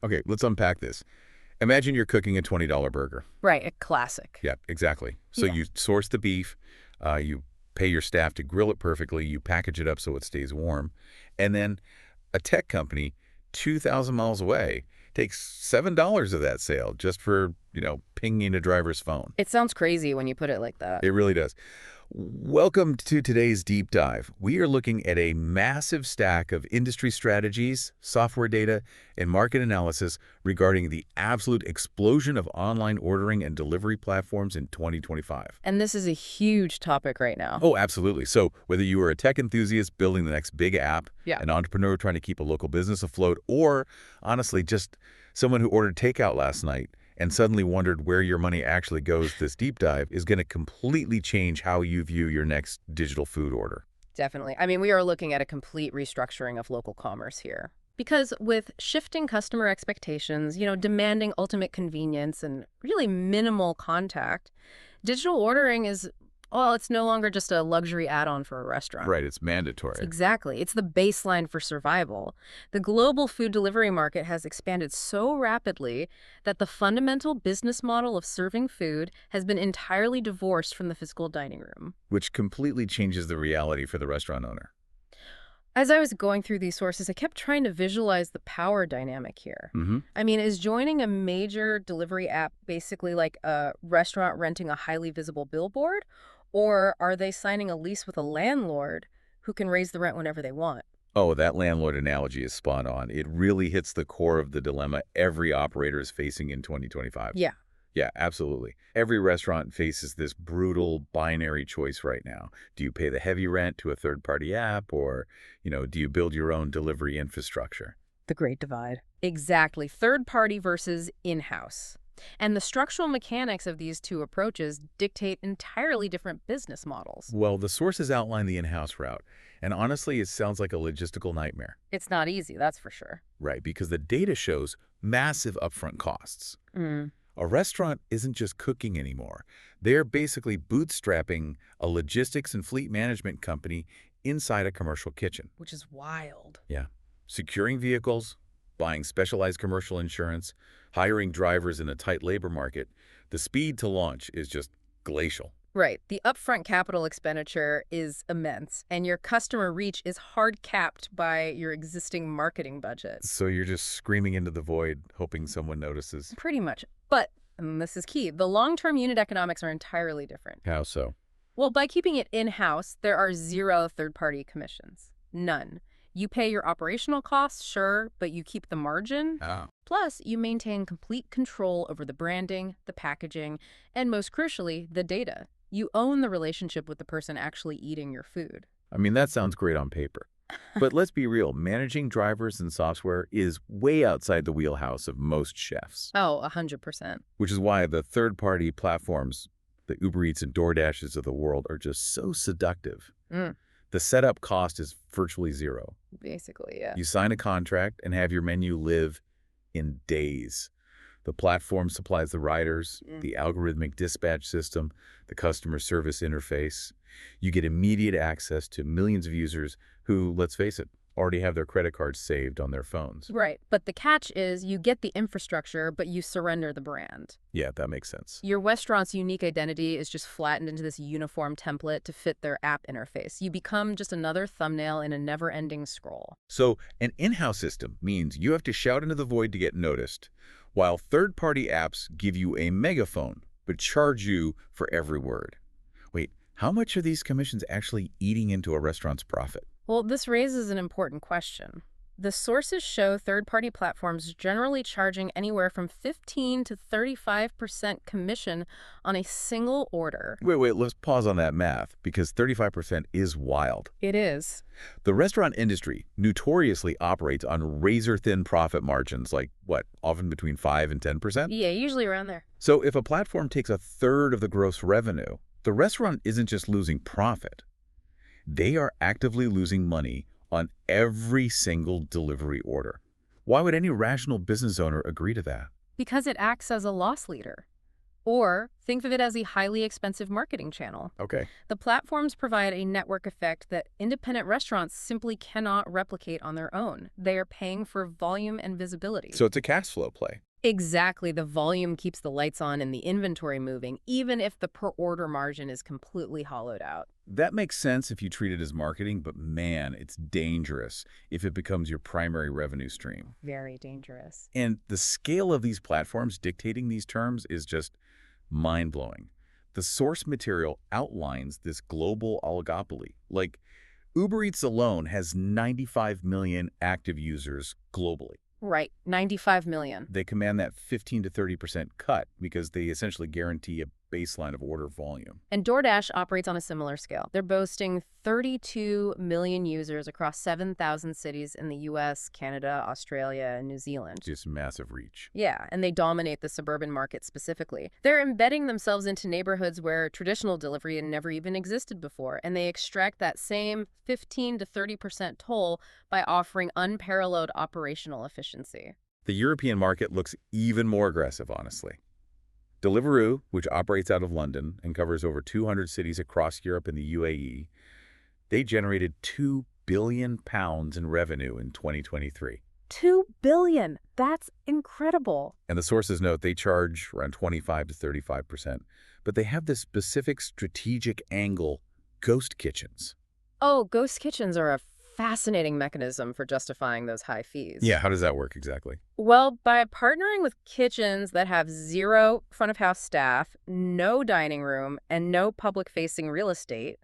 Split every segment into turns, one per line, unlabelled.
Okay, let's unpack this. Imagine you're cooking a $20 burger.
Right, a classic.
Yeah, exactly. So
Yeah.
you source the beef, you pay your staff to grill it perfectly, you package it up so it stays warm, and then a tech company 2,000 miles away takes $7 of that sale just for, pinging a driver's phone.
It sounds crazy when you put it like that.
It really does. Welcome to today's deep dive. We are looking at a massive stack of industry strategies, software data, and market analysis regarding the absolute explosion of online ordering and delivery platforms in 2025.
And this is a huge topic right now.
Oh, absolutely. So whether you are a tech enthusiast building the next big app,
Yeah.
an entrepreneur trying to keep a local business afloat, or honestly, just someone who ordered takeout last night and suddenly wondered where your money actually goes, this deep dive is going to completely change how you view your next digital food order.
Definitely. I mean, we are looking at a complete restructuring of local commerce here. Because with shifting customer expectations, demanding ultimate convenience and really minimal contact, digital ordering is, well, it's no longer just a luxury add-on for a restaurant.
Right, it's mandatory.
Exactly. It's the baseline for survival. The global food delivery market has expanded so rapidly that the fundamental business model of serving food has been entirely divorced from the physical dining room.
Which completely changes the reality for the restaurant owner.
As I was going through these sources, I kept trying to visualize the power dynamic here. I mean, is joining a major delivery app basically like a restaurant renting a highly visible billboard? Or are they signing a lease with a landlord who can raise the rent whenever they want?
Oh, that landlord analogy is spot on. It really hits the core of the dilemma every operator is facing in 2025.
Yeah.
Yeah, absolutely. Every restaurant faces this brutal binary choice right now. Do you pay the heavy rent to a third-party app or, do you build your own delivery infrastructure?
The great divide. Exactly. Third party versus in-house. And the structural mechanics of these two approaches dictate entirely different business models.
Well, the sources outline the in-house route, and honestly, it sounds like a logistical nightmare.
It's not easy, that's for sure.
Right, because the data shows massive upfront costs. A restaurant isn't just cooking anymore. They're basically bootstrapping a logistics and fleet management company inside a commercial kitchen.
Which is wild.
Yeah. Securing vehicles, buying specialized commercial insurance, hiring drivers in a tight labor market, the speed to launch is just glacial.
Right. The upfront capital expenditure is immense, and your customer reach is hard capped by your existing marketing budget.
So you're just screaming into the void, hoping someone notices.
Pretty much. But, and this is key, the long-term unit economics are entirely different.
How so?
Well, by keeping it in-house, there are zero third-party commissions. None. You pay your operational costs, sure, but you keep the margin.
Oh.
Plus, you maintain complete control over the branding, the packaging, and most crucially, the data. You own the relationship with the person actually eating your food.
I mean, that sounds great on paper. But let's be real, managing drivers and software is way outside the wheelhouse of most chefs.
Oh, 100%.
Which is why the third-party platforms, the Uber Eats and DoorDashes of the world, are just so seductive. The setup cost is virtually zero.
Basically, yeah.
You sign a contract and have your menu live in days. The platform supplies the riders, the algorithmic dispatch system, the customer service interface. You get immediate access to millions of users who, let's face it, already have their credit cards saved on their phones.
Right. But the catch is you get the infrastructure, but you surrender the brand.
Yeah, that makes sense.
Your restaurant's unique identity is just flattened into this uniform template to fit their app interface. You become just another thumbnail in a never-ending scroll.
So an in-house system means you have to shout into the void to get noticed, while third-party apps give you a megaphone but charge you for every word. Wait, how much are these commissions actually eating into a restaurant's profit?
Well, this raises an important question. The sources show third-party platforms generally charging anywhere from 15 to 35% commission on a single order.
Wait, let's pause on that math, because 35% is wild.
It is.
The restaurant industry notoriously operates on razor-thin profit margins, like, often between 5 and 10%?
Yeah, usually around there.
So if a platform takes a third of the gross revenue, the restaurant isn't just losing profit. They are actively losing money on every single delivery order. Why would any rational business owner agree to that?
Because it acts as a loss leader. Or think of it as a highly expensive marketing channel.
Okay.
The platforms provide a network effect that independent restaurants simply cannot replicate on their own. They are paying for volume and visibility.
So it's a cash flow play.
Exactly. The volume keeps the lights on and the inventory moving, even if the per-order margin is completely hollowed out.
That makes sense if you treat it as marketing, but man, it's dangerous if it becomes your primary revenue stream.
Very dangerous.
And the scale of these platforms dictating these terms is just mind-blowing. The source material outlines this global oligopoly. Like, Uber Eats alone has 95 million active users globally.
Right, 95 million.
They command that 15 to 30% cut because they essentially guarantee a baseline of order volume.
And DoorDash operates on a similar scale. They're boasting 32 million users across 7,000 cities in the US, Canada, Australia, and New Zealand.
Just massive reach.
Yeah, and they dominate the suburban market specifically. They're embedding themselves into neighborhoods where traditional delivery had never even existed before, and they extract that same 15 to 30% toll by offering unparalleled operational efficiency.
The European market looks even more aggressive, honestly. Deliveroo, which operates out of London and covers over 200 cities across Europe and the UAE, they generated £2 billion in revenue in 2023.
2 billion. That's incredible.
And the sources note they charge around 25 to 35%, but they have this specific strategic angle, ghost kitchens.
Oh, ghost kitchens are a fascinating mechanism for justifying those high fees.
Yeah, how does that work exactly?
Well, by partnering with kitchens that have zero front-of-house staff, no dining room, and no public-facing real estate,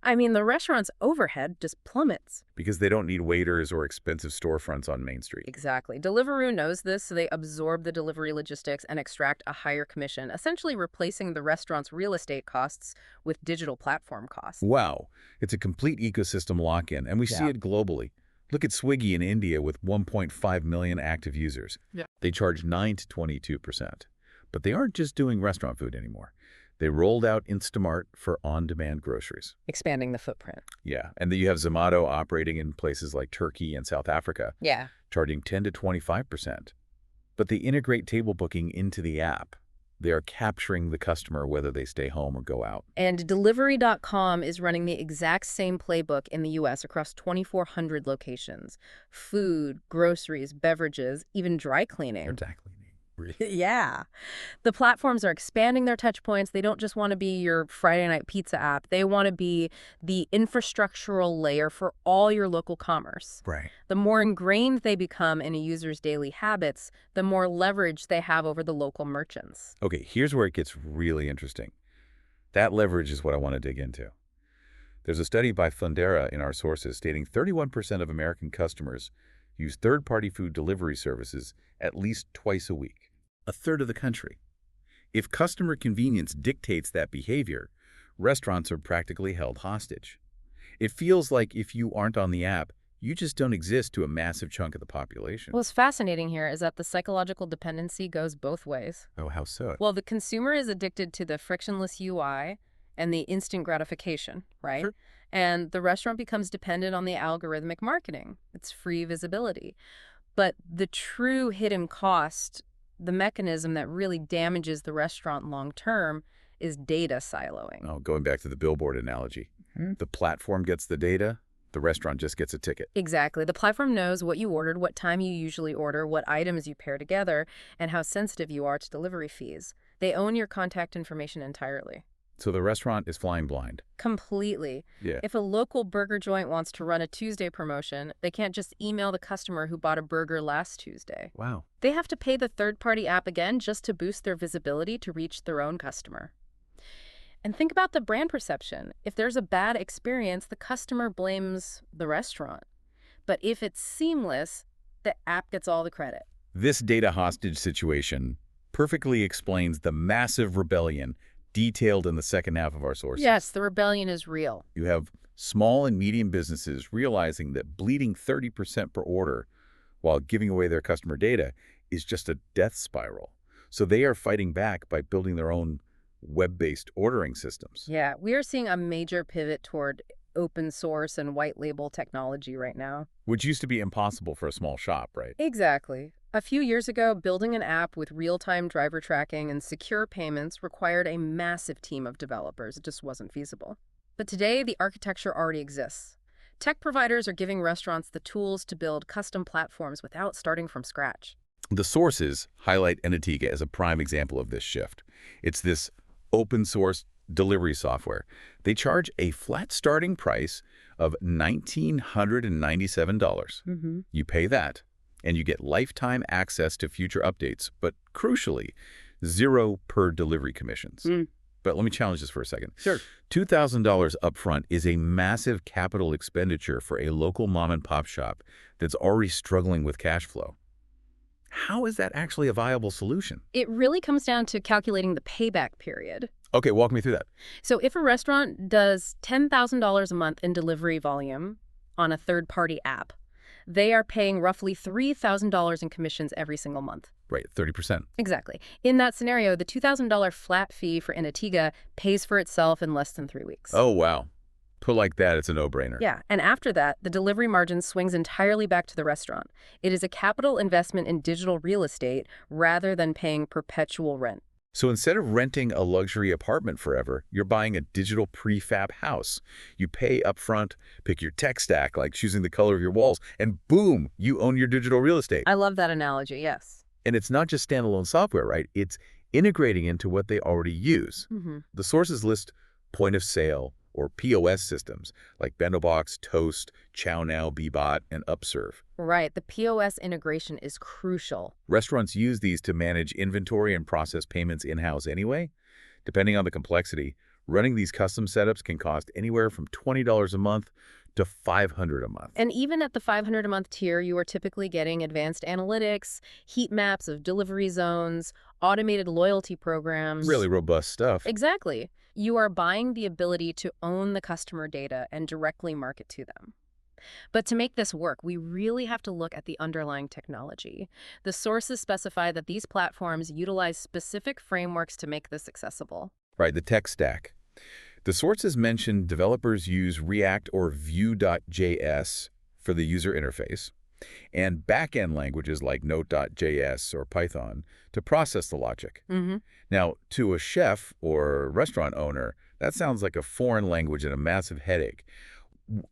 I mean, the restaurant's overhead just plummets.
Because they don't need waiters or expensive storefronts on Main Street.
Exactly. Deliveroo knows this, so they absorb the delivery logistics and extract a higher commission, essentially replacing the restaurant's real estate costs with digital platform costs.
Wow. It's a complete ecosystem lock-in, and we see it globally. Look at Swiggy in India with 1.5 million active users.
Yeah.
They charge 9 to 22%. But they aren't just doing restaurant food anymore. They rolled out Instamart for on-demand groceries.
Expanding the footprint.
Yeah, and then you have Zomato operating in places like Turkey and South Africa,
Yeah.
charging 10 to 25%. But they integrate table booking into the app. They are capturing the customer whether they stay home or go out.
And Delivery.com is running the exact same playbook in the U.S. across 2,400 locations. Food, groceries, beverages, even dry cleaning.
Exactly.
Yeah. The platforms are expanding their touch points. They don't just want to be your Friday night pizza app. They want to be the infrastructural layer for all your local commerce.
Right.
The more ingrained they become in a user's daily habits, the more leverage they have over the local merchants.
Okay, here's where it gets really interesting. That leverage is what I want to dig into. There's a study by Fundera in our sources stating 31% of American customers use third-party food delivery services at least twice a week. A third of the country. If customer convenience dictates that behavior, restaurants are practically held hostage. It feels like if you aren't on the app, you just don't exist to a massive chunk of the population.
What's fascinating here is that the psychological dependency goes both ways.
Oh, how so?
Well, the consumer is addicted to the frictionless UI and the instant gratification, right?
Sure.
And the restaurant becomes dependent on the algorithmic marketing. It's free visibility. But the true hidden cost, the mechanism that really damages the restaurant long-term, is data siloing.
Oh, going back to the billboard analogy. The platform gets the data, the restaurant just gets a ticket.
Exactly. The platform knows what you ordered, what time you usually order, what items you pair together, and how sensitive you are to delivery fees. They own your contact information entirely.
So the restaurant is flying blind.
Completely.
Yeah.
If a local burger joint wants to run a Tuesday promotion, they can't just email the customer who bought a burger last Tuesday.
Wow.
They have to pay the third-party app again just to boost their visibility to reach their own customer. And think about the brand perception. If there's a bad experience, the customer blames the restaurant. But if it's seamless, the app gets all the credit.
This data hostage situation perfectly explains the massive rebellion detailed in the second half of our sources.
Yes, the rebellion is real.
You have small and medium businesses realizing that bleeding 30% per order while giving away their customer data is just a death spiral. So they are fighting back by building their own web-based ordering systems.
Yeah, we are seeing a major pivot toward open source and white label technology right now.
Which used to be impossible for a small shop, right?
Exactly. A few years ago, building an app with real-time driver tracking and secure payments required a massive team of developers. It just wasn't feasible. But today, the architecture already exists. Tech providers are giving restaurants the tools to build custom platforms without starting from scratch.
The sources highlight Enatega as a prime example of this shift. It's this open-source delivery software. They charge a flat starting price of $1,997. You pay that, and you get lifetime access to future updates, but crucially, 0 per delivery commissions. But let me challenge this for a second.
Sure.
$2,000 upfront is a massive capital expenditure for a local mom-and-pop shop that's already struggling with cash flow. How is that actually a viable solution?
It really comes down to calculating the payback period.
Okay, walk me through that.
So if a restaurant does $10,000 a month in delivery volume on a third-party app, they are paying roughly $3,000 in commissions every single month.
Right, 30%.
Exactly. In that scenario, the $2,000 flat fee for Enatega pays for itself in less than 3 weeks.
Oh, wow. Put like that, it's a no-brainer.
Yeah, and after that, the delivery margin swings entirely back to the restaurant. It is a capital investment in digital real estate rather than paying perpetual rent.
So instead of renting a luxury apartment forever, you're buying a digital prefab house. You pay upfront, pick your tech stack, like choosing the color of your walls, and boom, you own your digital real estate.
I love that analogy, yes.
And it's not just standalone software, right? It's integrating into what they already use. The sources list point of sale, or POS systems like BentoBox, Toast, ChowNow, Bebot, and Upserve.
Right. The POS integration is crucial.
Restaurants use these to manage inventory and process payments in-house anyway. Depending on the complexity, running these custom setups can cost anywhere from $20 a month to $500 a month.
And even at the $500 a month tier, you are typically getting advanced analytics, heat maps of delivery zones, automated loyalty programs.
Really robust stuff.
Exactly. You are buying the ability to own the customer data and directly market to them. But to make this work, we really have to look at the underlying technology. The sources specify that these platforms utilize specific frameworks to make this accessible.
Right, the tech stack. The sources mention developers use React or Vue.js for the user interface, and back-end languages like Node.js or Python to process the logic. Now, to a chef or restaurant owner, that sounds like a foreign language and a massive headache.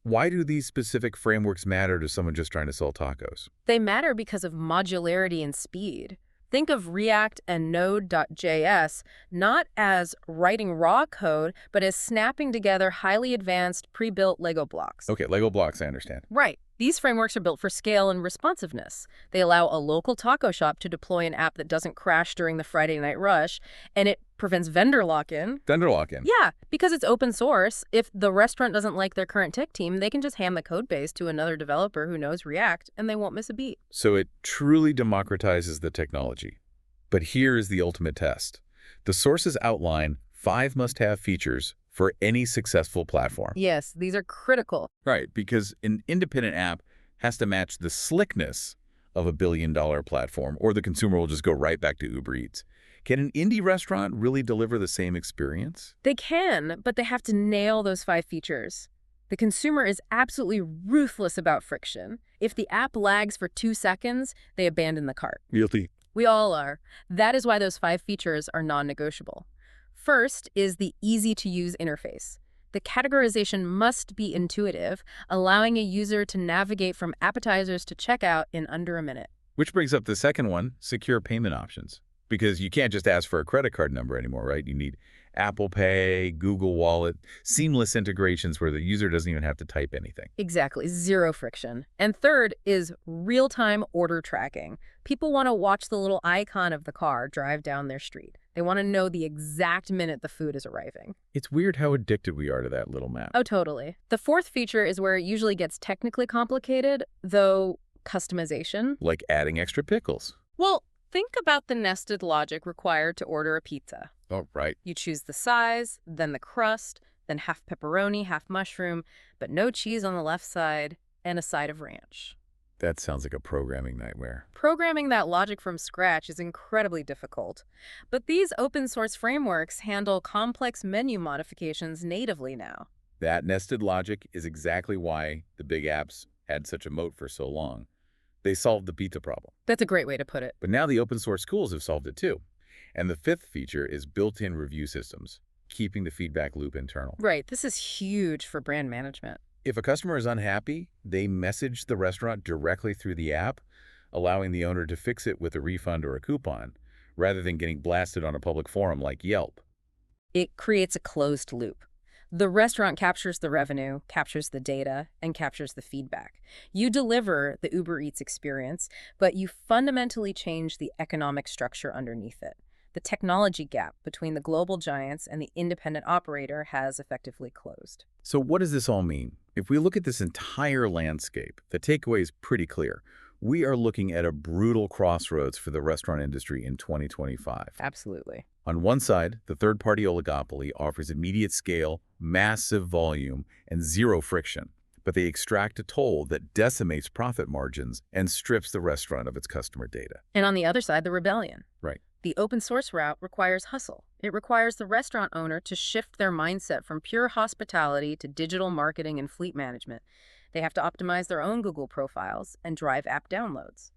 Why do these specific frameworks matter to someone just trying to sell tacos?
They matter because of modularity and speed. Think of React and Node.js not as writing raw code, but as snapping together highly advanced pre-built Lego blocks.
Okay, Lego blocks, I understand.
Right. These frameworks are built for scale and responsiveness. They allow a local taco shop to deploy an app that doesn't crash during the Friday night rush, and it prevents vendor lock-in.
Vendor lock-in?
Yeah, because it's open source. If the restaurant doesn't like their current tech team, they can just hand the code base to another developer who knows React, and they won't miss a beat.
So it truly democratizes the technology. But here is the ultimate test. The sources outline 5 must-have features for any successful platform.
Yes, these are critical.
Right, because an independent app has to match the slickness of a billion-dollar platform, or the consumer will just go right back to Uber Eats. Can an indie restaurant really deliver the same experience?
They can, but they have to nail those 5 features. The consumer is absolutely ruthless about friction. If the app lags for 2 seconds, they abandon the cart.
Guilty.
We all are. That is why those 5 features are non-negotiable. First is the easy-to-use interface. The categorization must be intuitive, allowing a user to navigate from appetizers to checkout in under a minute.
Which brings up the second one, secure payment options. Because you can't just ask for a credit card number anymore, right? You need Apple Pay, Google Wallet, seamless integrations where the user doesn't even have to type anything.
Exactly, 0 friction. And third is real-time order tracking. People want to watch the little icon of the car drive down their street. They want to know the exact minute the food is arriving.
It's weird how addicted we are to that little map.
Oh, totally. The fourth feature is where it usually gets technically complicated, though customization.
Like adding extra pickles.
Well, think about the nested logic required to order a pizza.
Oh, right.
You choose the size, then the crust, then half pepperoni, half mushroom, but no cheese on the left side, and a side of ranch.
That sounds like a programming nightmare.
Programming that logic from scratch is incredibly difficult. But these open-source frameworks handle complex menu modifications natively now.
That nested logic is exactly why the big apps had such a moat for so long. They solved the pizza problem.
That's a great way to put it.
But now the open source tools have solved it too. And the fifth feature is built-in review systems, keeping the feedback loop internal.
Right. This is huge for brand management.
If a customer is unhappy, they message the restaurant directly through the app, allowing the owner to fix it with a refund or a coupon, rather than getting blasted on a public forum like Yelp.
It creates a closed loop. The restaurant captures the revenue, captures the data, and captures the feedback. You deliver the Uber Eats experience, but you fundamentally change the economic structure underneath it. The technology gap between the global giants and the independent operator has effectively closed.
So what does this all mean? If we look at this entire landscape, the takeaway is pretty clear. We are looking at a brutal crossroads for the restaurant industry in 2025.
Absolutely.
On one side, the third-party oligopoly offers immediate scale, massive volume, and zero friction, but they extract a toll that decimates profit margins and strips the restaurant of its customer data.
And on the other side, the rebellion.
Right.
The open source route requires hustle. It requires the restaurant owner to shift their mindset from pure hospitality to digital marketing and fleet management. They have to optimize their own Google profiles and drive app downloads.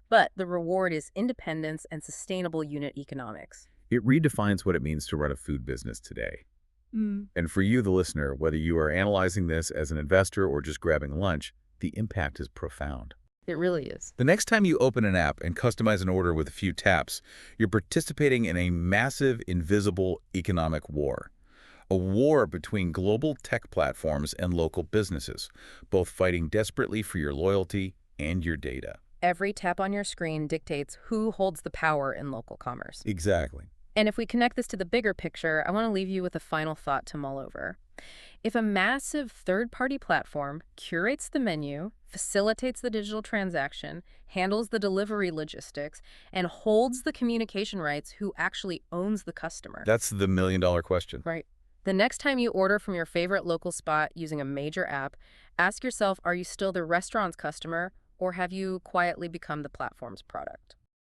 But the reward is independence and sustainable unit economics.
It redefines what it means to run a food business today. And for you, the listener, whether you are analyzing this as an investor or just grabbing lunch, the impact is profound.
It really is.
The next time you open an app and customize an order with a few taps, you're participating in a massive, invisible economic war. A war between global tech platforms and local businesses, both fighting desperately for your loyalty and your data.
Every tap on your screen dictates who holds the power in local commerce.
Exactly.
And if we connect this to the bigger picture, I want to leave you with a final thought to mull over. If a massive third-party platform curates the menu, facilitates the digital transaction, handles the delivery logistics, and holds the communication rights, who actually owns the customer?
That's the million-dollar question.
Right. The next time you order from your favorite local spot using a major app, ask yourself, are you still the restaurant's customer, or have you quietly become the platform's product?